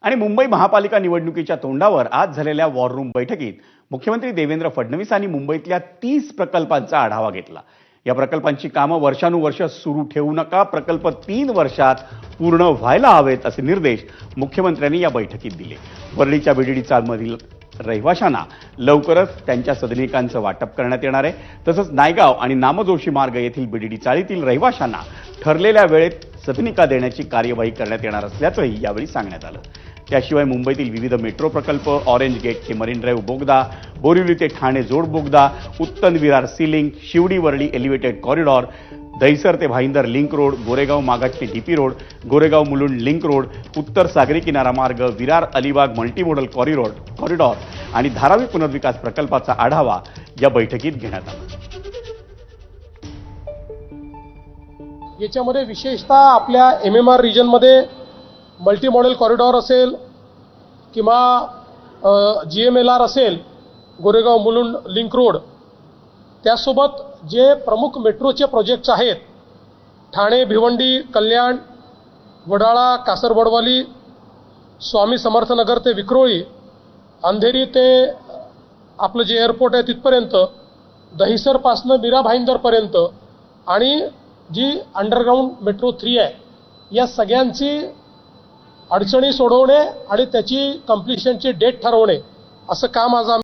आणि मुंबई महापालिका निवडणुकीच्या तोंडावर आज झालेल्या वॉर रूम बैठकीत मुख्यमंत्री देवेंद्र फडणवीस यांनी मुंबईतल्या 30 प्रकल्पांचा आढावा घेतला। या प्रकल्पांची कामं वर्षानुवर्ष सुरू ठेवू नका, प्रकल्प 3 वर्षात पूर्ण व्हायला हवेत असे निर्देश मुख्यमंत्र्यांनी या बैठकीत दिले। वर्लीच्या बीडीडी चाळमधील रहिवाशांना लवकरच त्यांच्या सदनिकांचं वाटप करण्यात येणार आहे। तसंच नायगाव आणि नामजोशी मार्ग येथील बीडीडी चाळीतील रहिवाशांना ठरलेल्या वेळेत सदनिका देण्याची कार्यवाही करण्यात येणार असल्याचंही यावेळी सांगण्यात आलं। त्याशिवाय मुंबईतील विविध मेट्रो प्रकल्प, ऑरेंज गेट ते मरीन ड्राईव्ह बोगदा, बोरिवली ते ठाणे जोड बोगदा, Uttan Virar sea link, Sewri Worli elevated corridor, Dahisar ते भाईंदर लिंक रोड, गोरेगाव मागाट ते DP road, Goregaon Mulund link road, उत्तर सागरी किनारा मार्ग, विरार अलिबाग मल्टीमोडल कॉरिडॉर आणि धारावी पुनर्विकास प्रकल्पाचा आढावा या बैठकीत घेण्यात आला। याच्यामध्ये विशेषतः आपल्या एमएमआर रिजनमध्ये मल्टी मॉडेल कॉरिडॉर असेल किंवा जीएमएलआर असेल, गोरेगाव मुलुंड लिंक रोड, त्यासोबत जे प्रमुख मेट्रोचे प्रोजेक्ट्स आहेत, ठाणे भिवंडी कल्याण, वडाळा कासरवडवाली, स्वामी समर्थनगर ते विक्रोळी, अंधेरी ते आपलं जे एअरपोर्ट आहे तिथपर्यंत, दहिसरपासनं मीरा भाईंदरपर्यंत आणि जी अंडरग्राऊंड मेट्रो 3 आहे, या सगळ्यांची अडचणी सोडवणे आणि त्याची कंप्लिशनची डेट ठरवणे असं काम आज